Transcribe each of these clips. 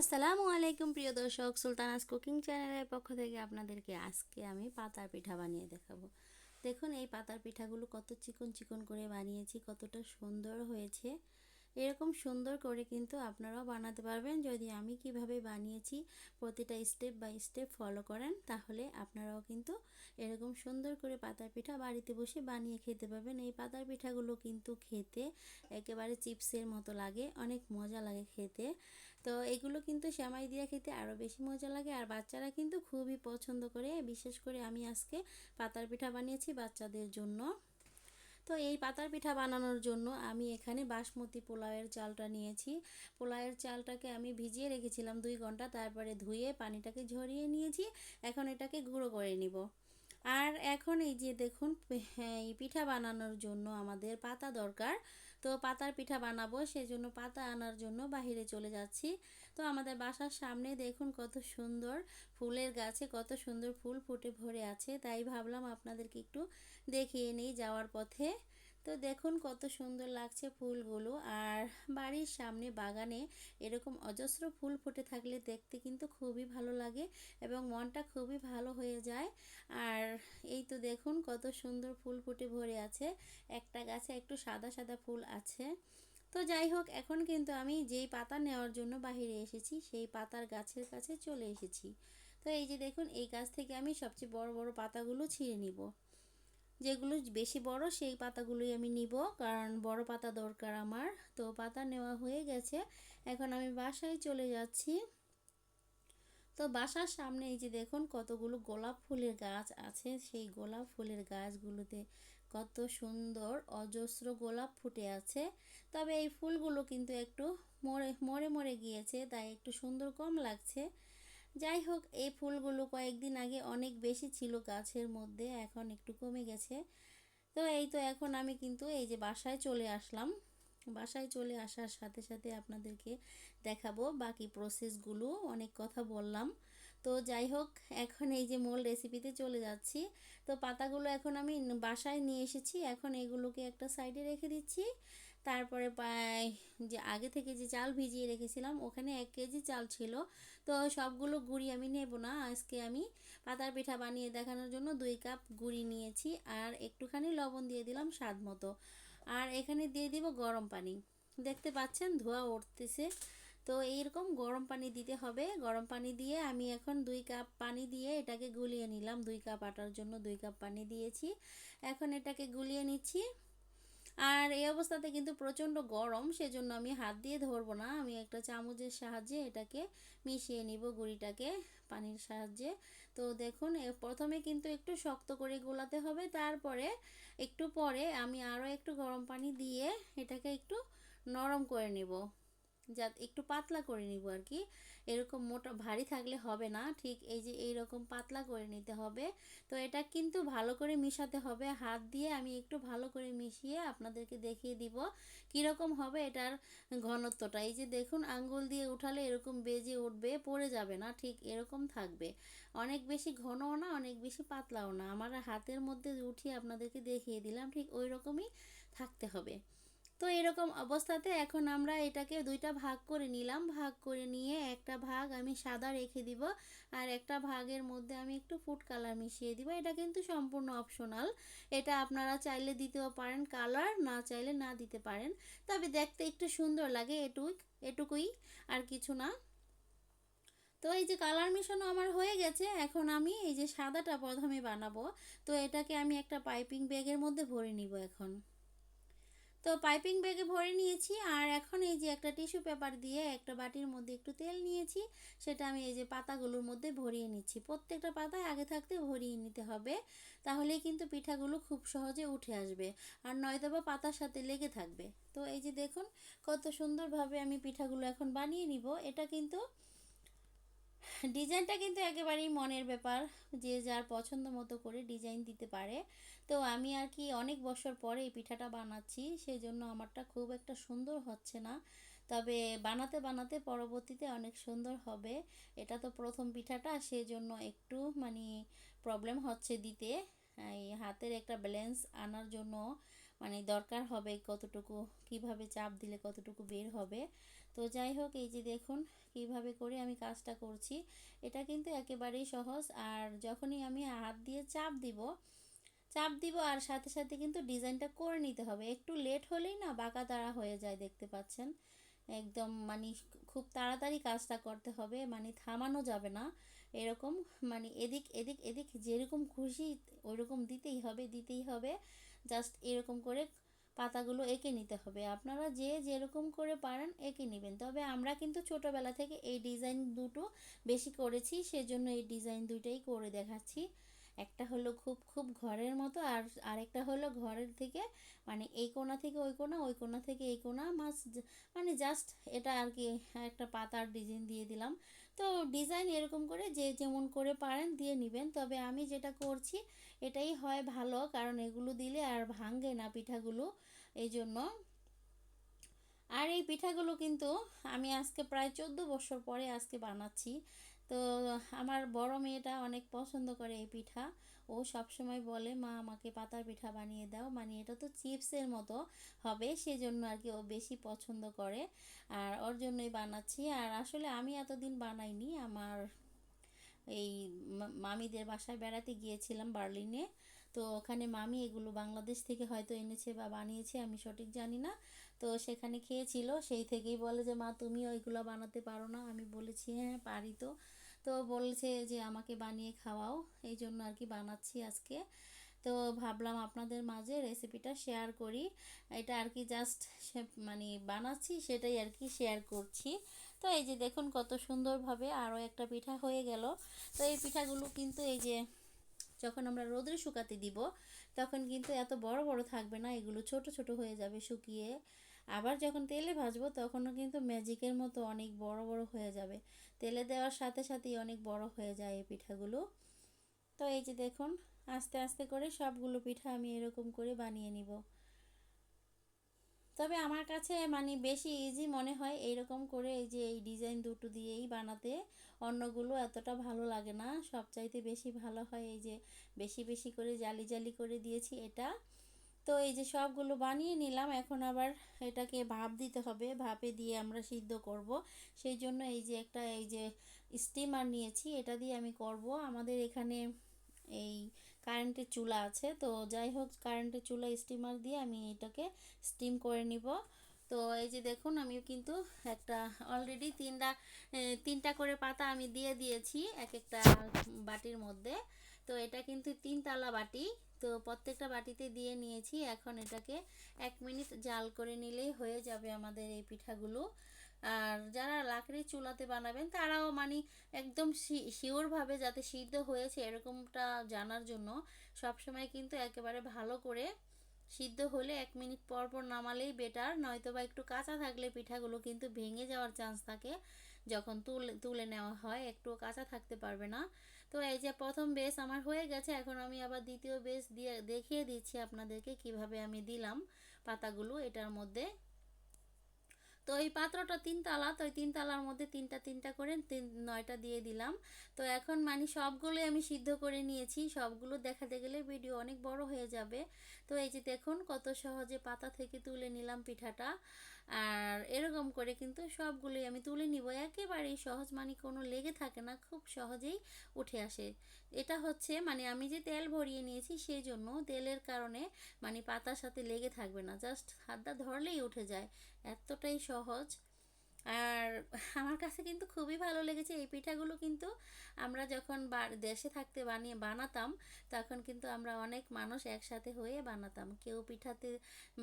আসসালামু আলাইকুম প্রিয় দর্শক, সুলতানাস কুকিং চ্যানেলের পক্ষ থেকে আপনাদেরকে আজকে আমি পাতার পিঠা বানিয়ে দেখাবো। দেখুন এই পাতার পিঠাগুলো কত চিকন চিকন করে বানিয়েছি, কতটা সুন্দর হয়েছে। এরকম সুন্দর করে কিন্তু আপনারাও বানাতে পারবেন যদি আমি কিভাবে বানিয়েছি প্রতিটা স্টেপ বাই স্টেপ ফলো করেন, তাহলে আপনারাও কিন্তু এরকম সুন্দর করে পাতার পিঠা বাড়িতে বসে বানিয়ে খেতে পারবেন। এই পাতার পিঠাগুলো কিন্তু খেতে একেবারে চিপসের মতো লাগে, অনেক মজা লাগে খেতে। তো এগুলো কিন্তু সেমাই দিয়ে খেতে আরও বেশি মজা লাগে, আর বাচ্চারা কিন্তু খুবই পছন্দ করে। বিশেষ করে আমি আজকে পাতার পিঠা বানিয়েছি বাচ্চাদের জন্য। তো এই পাতার পিঠা বানানোর জন্য আমি এখানে বাসমতি পোলাওয়ের চালটা নিয়েছি। পোলাওয়ের চালটাকে আমি ভিজিয়ে রেখেছিলাম 2 ঘন্টা, তারপরে ধুয়ে পানিটাকে ঝরিয়ে নিয়েছি। এখন এটাকে গুঁড়ো করে নিব। আর এখন এই যে দেখুন, এই পিঠা বানানোর জন্য আমাদের পাতা দরকার। তো পাতার পিঠা বানাবো, সেজন্য পাতা আনার জন্য বাহিরে চলে যাচ্ছি। তো আমাদের বাসার সামনে দেখুন কত সুন্দর ফুলের গাছে কত সুন্দর ফুল ফুটে ভরে আছে, তাই ভাবলাম আপনাদেরকে একটু দেখিয়ে নিই যাওয়ার পথে। তো দেখুন কত সুন্দর লাগছে ফুলগুলো, আর বাড়ির সামনে বাগানে এরকম অজস্র ফুল ফুটে থাকলে দেখতে কিন্তু খুবই ভালো লাগে এবং মনটা খুবই ভালো হয়ে যায়। আর এই তো দেখুন কত সুন্দর ফুল ফুটে ভরে আছে, একটা গাছে একটু সাদা সাদা ফুল আছে। তো যাই হোক, এখন কিন্তু আমি যেই পাতা নেওয়ার জন্য বাহিরে এসেছি সেই পাতার গাছের কাছে চলে এসেছি। তো এই যে দেখুন, এই গাছ থেকে আমি সবচেয়ে বড় বড় পাতাগুলো ছিঁড়ে নিব। যেগুলো বেশি বড় সেই পাতাগুলোই আমি নিব, কারণ বড় পাতা দরকার আমার। তো পাতা নেওয়া হয়ে গেছে, এখন আমি বাসায় চলে যাচ্ছি। তো বাসার সামনে এই যে দেখুন কতগুলো গোলাপ ফুলের গাছ আছে, সেই গোলাপ ফুলের গাছগুলোতে কত সুন্দর অজস্র গোলাপ ফুটে আছে। তবে এই ফুলগুলো কিন্তু একটু মরে মরে মরে গিয়েছে, তাই একটু সুন্দর কম লাগছে। যাই হোক, এই ফুলগুলো কয়েকদিন আগে অনেক বেশি ছিল গাছের মধ্যে, এখন একটু কমে গেছে। তো এই তো এখন আমি কিন্তু এই যে বাসায় চলে আসলাম। বাসায় চলে আসার সাথে সাথে আপনাদেরকে দেখাবো বাকি প্রসেসগুলো, অনেক কথা বললাম। তো যাই হোক, এখন এই যে মূল রেসিপিতে চলে যাচ্ছি। তো পাতাগুলো এখন আমি বাসায় নিয়ে এসেছি, এখন এগুলোকে একটা সাইডে রেখে দিচ্ছি। তারপরে যে আগে থেকে যে চাল ভিজিয়ে রেখেছিলাম, ওখানে 1 কেজি চাল ছিল। তো সবগুলো গুঁড়ি আমি নেব না, আজকে আমি পাতার পিঠা বানিয়ে দেখানোর জন্য 2 কাপ গুঁড়ি নিয়েছি, আর একটুখানি লবণ দিয়ে দিলাম স্বাদ মতো। আর এখানে দিয়ে দিব গরম পানি। দেখতে পাচ্ছেন ধোঁয়া উঠতেছে। তো এইরকম গরম পানি দিতে হবে। গরম পানি দিয়ে আমি এখন 2 কাপ পানি দিয়ে এটাকে গুলিয়ে নিলাম। 2 কাপ আটার জন্য 2 কাপ পানি দিয়েছি, এখন এটাকে গুলিয়ে নিচ্ছি। আর এই অবস্থাতে কিন্তু প্রচণ্ড গরম, সেজন্য আমি হাত দিয়ে ধরবো না, আমি একটা চামচের সাহায্যে এটাকে মিশিয়ে নিব গুঁড়িটাকে পানির সাহায্যে। তো দেখুন, প্রথমে কিন্তু একটু শক্ত করে গোলাতে হবে, তারপরে একটু পরে আমি আরও একটু গরম পানি দিয়ে এটাকে একটু নরম করে নেব, যাতে একটু পাতলা করে নিব আর কি। এরকম মোটা ভারী থাকলে হবে না, ঠিক এই যে এইরকম পাতলা করে নিতে হবে। তো এটা কিন্তু ভালো করে মিশাতে হবে হাত দিয়ে, আমি একটু ভালো করে মিশিয়ে আপনাদেরকে দেখিয়ে দিব কীরকম হবে এটার ঘনত্বটা। এই যে দেখুন, আঙ্গুল দিয়ে উঠালে এরকম বেজে উঠবে, পড়ে যাবে না, ঠিক এরকম থাকবে। অনেক বেশি ঘনও না, অনেক বেশি পাতলাও না। আমার হাতের মধ্যে উঠিয়ে আপনাদেরকে দেখিয়ে দিলাম, ঠিক ওই রকমই থাকতে হবে। তো এরকম অবস্থাতে এখন আমরা এটাকে 2টা ভাগ করে নিলাম। ভাগ করে নিয়ে একটা ভাগ আমি সাদা রেখে দিব, আর একটা ভাগের মধ্যে আমি একটু ফুড কালার মিশিয়ে দিব। এটা কিন্তু সম্পূর্ণ অপশনাল, এটা আপনারা চাইলে দিতেও পারেন কালার, না চাইলে না দিতে পারেন। তবে দেখতে একটু সুন্দর লাগে, এটুকুই, আর কিছু না। তো এই যে কালার মেশানো আমার হয়ে গেছে, এখন আমি এই যে সাদাটা প্রথমে বানাবো। তো এটাকে আমি একটা পাইপিং ব্যাগের মধ্যে ভরে নিব এখন। তো পাইপিং ব্যাগে ভরে নিয়েছি, আর এখন এই যে একটা টিস্যু পেপার দিয়ে একটা বাটির মধ্যে একটু তেল নিয়েছি, সেটা আমি এই যে পাতাগুলোর মধ্যে ভরিয়ে নিচ্ছি। প্রত্যেকটা পাতায় আগে থাকতে ভরিয়ে নিতে হবে, তাহলেই কিন্তু পিঠাগুলো খুব সহজে উঠে আসবে, আর নয়তোবা পাতার সাথে লেগে থাকবে। তো এই যে দেখুন কত সুন্দরভাবে আমি পিঠাগুলো এখন বানিয়ে নিব। এটা কিন্তু ডিজাইনটা কিন্তু একেবারেই মনের ব্যাপার, যে যার পছন্দ মতো করে ডিজাইন দিতে পারে। তো আমি আর কি অনেক বছর পরে এই পিঠাটা বানাচ্ছি, সেই জন্য আমারটা খুব একটা সুন্দর হচ্ছে না, তবে বানাতে বানাতে পরবর্তীতে অনেক সুন্দর হবে। এটা তো প্রথম পিঠাটা, সেই জন্য একটু মানে প্রবলেম হচ্ছে দিতে। এই হাতের একটা ব্যালেন্স আনার জন্য মানে দরকার হবে কতটুকু, কিভাবে চাপ দিলে কতটুকু বের হবে। তো যাই হোক, এই যে দেখুন কিভাবে করে আমি কাজটা করছি। এটা কিন্তু একেবারেই সহজ। আর যখনই আমি হাত দিয়ে চাপ দিব আর সাথে সাথে কিন্তু ডিজাইনটা করে নিতে হবে। একটু লেট হলেই না বাঁকা তারা হয়ে যায়, দেখতে পাচ্ছেন। একদম মানে খুব তাড়াতাড়ি কাজটা করতে হবে, মানে থামানো যাবে না। এরকম মানে এদিক এদিক এদিক যেরকম খুশি ওইরকম দিতেই হবে। জাস্ট এরকম করে পাতাগুলো এঁকে নিতে হবে। আপনারা যে যেরকম করে পারেন এঁকে নেবেন। তবে আমরা কিন্তু ছোটোবেলা থেকে এই ডিজাইন দুটো বেশি করেছি, সেজন্য এই ডিজাইন দুইটাই করে দেখাচ্ছি। একটা হলো খুব খুব ঘরের মতো, আর আরেকটা হলো ঘরের থেকে মানে এই কোণা থেকে ওই কোণা, ওই কোণা থেকে এই কোণা মানে জাস্ট এটা আর কি একটা পাতার ডিজাইন দিয়ে দিলাম। তো ডিজাইন এরকম করে যে যেমন করে পারেন দিয়ে নেবেন। তবে আমি যেটা করছি এটাই হয় ভালো, কারণ এগুলো দিলে আর ভাঙে না পিঠাগুলো, এই জন্য। আর এই পিঠাগুলো কিন্তু আমি আজকে প্রায় 14 বছর পরে আজকে বানাচ্ছি। তো আমার বড় মেয়েটা অনেক পছন্দ করে এই পিঠা। ও সবসময় বলে, মা আমাকে পাতার পিঠা বানিয়ে দাও, মানে এটা তো চিপসের মতো হবে, সেজন্য আর কি ও বেশি পছন্দ করে। আর ওর জন্যই বানাচ্ছি। আর আসলে আমি এতদিন বানাইনি, আমার এই মামিদের বাসায় বেড়াতে গিয়েছিলাম বার্লিনে। তো ওখানে মামি এগুলো বাংলাদেশ থেকে হয়তো এনেছে বা বানিয়েছে, আমি সঠিক জানি না। তো সেখানে খেয়েছিল, সেই থেকেই বলে যে মা তুমি ওইগুলো বানাতে পারো না? আমি বলেছি হ্যাঁ পারি তো। তো বলছে যে আমাকে বানিয়ে খাওয়াও, এই জন্য আর কি বানাচ্ছি আজকে। তো ভাবলাম আপনাদের মাঝে রেসিপিটা শেয়ার করি। এটা আর কি জাস্ট মানে বানাচ্ছি সেটাই আর কি শেয়ার করছি। তো এই যে দেখুন কত সুন্দরভাবে আরও একটা পিঠা হয়ে গেল। তো এই পিঠাগুলো কিন্তু এই যে যখন আমরা রোদে শুকাতে দিব তখন কিন্তু এত বড় বড় থাকবে না, এগুলো ছোট ছোট হয়ে যাবে শুকিয়ে। আবার যখন তেলে ভাজবো তখনও কিন্তু ম্যাজিকের মতো অনেক বড় বড় হয়ে যাবে। তেলে দেওয়ার সাথে সাথেই অনেক বড় হয়ে যায় এই পিঠাগুলো। তো এই যে দেখুন আস্তে আস্তে করে সবগুলো পিঠা আমি এরকম করে বানিয়ে নিব। তবে আমার কাছে মানে বেশি ইজি মনে হয় এইরকম করে, এই যে এই ডিজাইন দুটো দিয়েই বানাতে। অন্যগুলো এতটা ভালো লাগে না, সবচাইতে বেশি ভালো হয় এই যে বেশি বেশি করে জালি জালি করে দিয়েছি এটা। তো এই যে সবগুলো বানিয়ে নিলাম, এখন আবার এটাকে ভাপ দিতে হবে, ভাপে দিয়ে আমরা সিদ্ধ করব। সেই জন্য এই যে একটা এই যে স্টিমার নিয়েছি, এটা দিয়ে আমি করব। আমাদের এখানে এই কারেন্টের চুলা আছে, তো যাই হোক কারেন্টের চুলা স্টিমার দিয়ে আমি এটাকে স্টিম করে নিব। তো এই যে দেখুন আমি কিন্তু একটা অলরেডি তিনটা করে পাতা আমি দিয়ে দিয়েছি এক একটা বাটির মধ্যে। তো এটা কিন্তু 3 তালা বাটি, তো প্রত্যেকটা বাটিতে দিয়ে নিয়েছি। এখন এটাকে 1 মিনিট জাল করে নিলেই হয়ে যাবে আমাদের এই পিঠাগুলো। আর যারা লাকড়ির চুলাতে বানাবেন তারাও মানে একদম শিওরভাবে যাতে সিদ্ধ হয়েছে এরকমটা জানার জন্য সবসময় কিন্তু একেবারে ভালো করে সিদ্ধ হলে 1 মিনিট পর পর নামালেই বেটার, নয়তো বা একটু কাঁচা থাকলে পিঠাগুলো কিন্তু ভেঙে যাওয়ার চান্স থাকে। যখন তুলে নেওয়া হয় একটু কাঁচা থাকতে পারবে না। তো এই যে প্রথম বেস আমার হয়ে গেছে, এখন আমি আবার দ্বিতীয় বেস দিয়ে দেখিয়ে দিচ্ছি আপনাদেরকে কিভাবে আমি দিলাম পাতাগুলো এটার মধ্যে। তো এই পাত্রটা 3 তালা, তো এই 3 তালার মধ্যে তিনটা তিনটা করে 9টা দিয়ে দিলাম। তো এখন মানে সবগুলোই আমি সিদ্ধ করে নিয়েছি, সবগুলো দেখাতে গেলে ভিডিও অনেক বড় হয়ে যাবে। তো এই যে দেখুন কত সহজে পাতা থেকে তুলে নিলাম পিঠাটা। আর এরকম করে কিন্তু সবগুলোই আমি তুলে নিব, একেবারেই সহজ, মানে কোনো লেগে থাকে না, খুব সহজেই উঠে আসে। এটা হচ্ছে মানে আমি যে তেল ভরিয়ে নিয়েছি সেই জন্য তেলের কারণে মানে পাতার সাথে লেগে থাকবে না, জাস্ট হাতটা ধরলেই উঠে যায়, এতটাই সহজ। আর আমার কাছে কিন্তু খুবই ভালো লেগেছে এই পিঠাগুলো। কিন্তু আমরা যখন দেশে থাকতে বানাতাম তখন কিন্তু আমরা অনেক মানুষ একসাথে হয়ে বানাতাম। কেউ পিঠাতে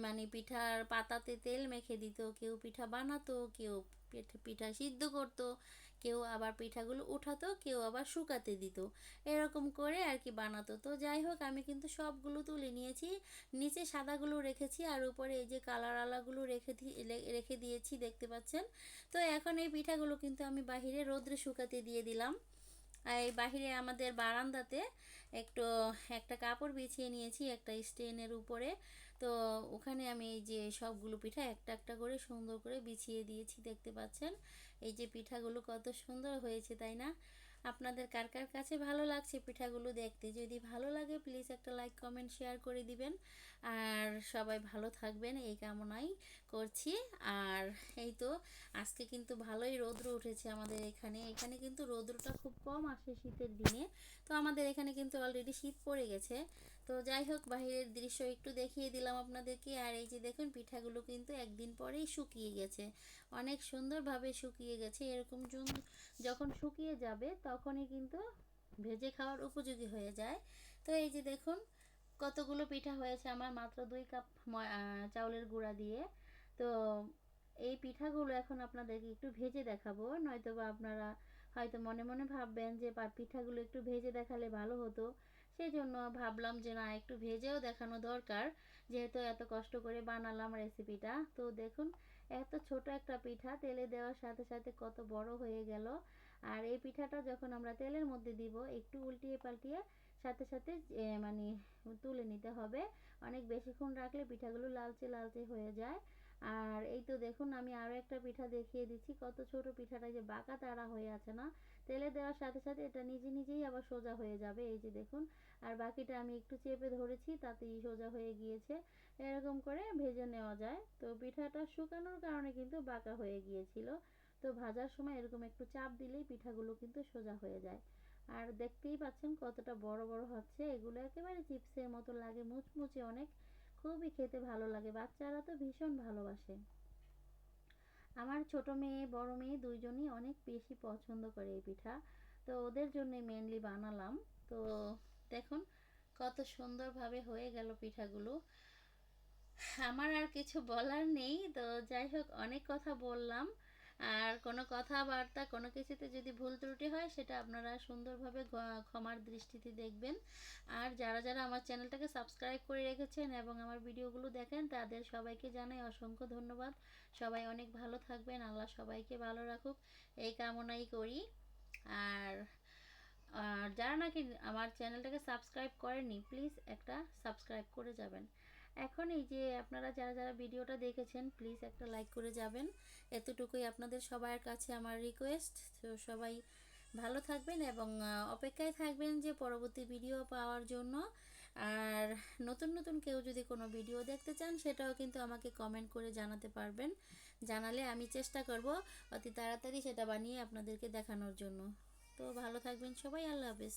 মানে পিঠার পাতাতে তেল মেখে দিত, কেউ পিঠা বানাতো, কেউ পিঠা সিদ্ধ করতো, কেউ আবার পিঠাগুলো উঠাতো, কেউ আবার শুকাতে দিত, এরকম করে আর কি বানাতো। তো যাই হোক আমি কিন্তু সবগুলো তুলে নিয়েছি, নিচে সাদাগুলো রেখেছি আর উপরে এই যে কালার আলাগুলো রেখে দিয়েছি, দেখতে পাচ্ছেন। তো এখন এই পিঠাগুলো কিন্তু আমি বাহিরে রোদ্রে শুকাতে দিয়ে দিলাম। আর এই বাহিরে আমাদের বারান্দাতে একটু একটা কাপড় বিছিয়ে নিয়েছি একটা স্ট্যান্ডের উপরে। তো ওখানে আমি এই যে সবগুলো পিঠা একটা একটা করে সুন্দর করে বিছিয়ে দিয়েছি, দেখতে পাচ্ছেন। এই যে পিঠাগুলো কত সুন্দর হয়েছে তাই না? আপনাদের কার কার কাছে ভালো লাগছে পিঠাগুলো দেখতে? যদি ভালো লাগে প্লিজ একটা লাইক কমেন্ট শেয়ার করে দিবেন। আর সবাই ভালো থাকবেন এই কামনাই করছি। আর এই তো আজকে কিন্তু ভালোই রৌদ্র উঠেছে আমাদের এখানে। এখানে কিন্তু রৌদ্রটা খুব কম আসে শীতের দিনে। তো আমাদের এখানে কিন্তু অলরেডি শীত পড়ে গেছে। তো যাই হোক, বাইরের দৃশ্য একটু দেখিয়ে দিলাম আপনাদেরকে। আর এই যে দেখুন, পিঠাগুলো কিন্তু একদিন পরেই শুকিয়ে গেছে, অনেক সুন্দরভাবে শুকিয়ে গেছে। এরকম যখন শুকিয়ে যাবে তখনই কিন্তু ভেজে খাওয়ার উপযোগী হয়ে যায়। তো এই যে দেখুন কতগুলো পিঠা হয়েছে আমার মাত্র 2 কাপ চাউলের গুঁড়া দিয়ে। তো এই পিঠাগুলো এখন আপনাদেরকে একটু ভেজে দেখাবো, নয়তো বা আপনারা হয়তো মনে মনে ভাববেন যে পিঠাগুলো একটু ভেজে দেখালে ভালো হতো। সেই জন্য ভাবলাম যে না, একটু ভেজেও দেখানো দরকার, যেহেতু এত কষ্ট করে বানালাম রেসিপিটা। তো দেখুন, এত ছোট একটা পিঠা তেলে দেওয়ার সাথে সাথে কত বড় হয়ে গেল। আর এই পিঠাটা যখন আমরা তেলের মধ্যে দিব, একটু উল্টিয়ে পাল্টিয়ে সাথে সাথে মানে তুলে নিতে হবে। অনেক বেশিক্ষণ রাখলে পিঠাগুলো লালচে লালচে হয়ে যায়। আর এই তো দেখুন, আমি আরও একটা পিঠা দেখিয়ে দিচ্ছি। কত ছোট পিঠাটা যে বাঁকা তারা হয়ে আছে না, তেলে দেওয়ার সাথে সাথে এটা নিজে নিজেই আবার সোজা হয়ে যাবে। এই যে দেখুন, আর বাকিটা আমি একটু চেপে ধরেছি, তাতেই সোজা হয়ে গিয়েছে। এরকম করে ভেজে নেওয়া যায়। তো পিঠাটা শুকানোর কারণে কিন্তু বাঁকা হয়ে গিয়েছিল। তো ভাজার সময় এরকম একটু চাপ দিলেই পিঠাগুলো কিন্তু সোজা হয়ে যায়। আর দেখতেই পাচ্ছেন কতটা বড় বড় হচ্ছে। এগুলো একেবারে চিপসের মতো লাগে, মুচমুচে অনেক, খুবই খেতে ভালো লাগে। বাচ্চারা তো ভীষণ ভালোবাসে। আমার ছোট মেয়ে বড় মেয়ে দুইজনই অনেক বেশি পছন্দ করে এই পিঠা। তো ওদের জন্যই মেনলি বানালাম। তো দেখুন কত সুন্দরভাবে হয়ে গেল পিঠাগুলো। আমার আর কিছু বলার নেই। তো যাই হোক, অনেক কথা বললাম। আর কোনো কথাবার্তা কোনো কিছুতে যদি ভুল ত্রুটি হয় সেটা আপনারা সুন্দরভাবে ক্ষমার দৃষ্টিতে দেখবেন। আর যারা যারা আমার চ্যানেলটাকে সাবস্ক্রাইব করে রেখেছেন এবং আমার ভিডিওগুলো দেখেন, তাদের সবাইকে জানাই অসংখ্য ধন্যবাদ। সবাই অনেক ভালো থাকবেন, আল্লাহ সবাইকে ভালো রাখুক এই কামনাই করি। আর যারা নাকি আমার চ্যানেলটাকে সাবস্ক্রাইব করেননি, প্লিজ একটা সাবস্ক্রাইব করে যাবেন। এখন এই যে আপনারা যারা যারা ভিডিওটা দেখেছেন, প্লিজ একটা লাইক করে যাবেন। এতটুকুই আপনাদের সবার কাছে আমার রিকোয়েস্ট। তো সবাই ভালো থাকবেন এবং অপেক্ষায় থাকবেন যে পরবর্তী ভিডিও পাওয়ার জন্য। আর নতুন নতুন কেউ যদি কোনো ভিডিও দেখতে চান, সেটাও কিন্তু আমাকে কমেন্ট করে জানাতে পারবেন। জানালে আমি চেষ্টা করব অতি তাড়াতাড়ি সেটা বানিয়ে আপনাদেরকে দেখানোর জন্য। তো ভালো থাকবেন সবাই, আল্লাহ হাফেজ।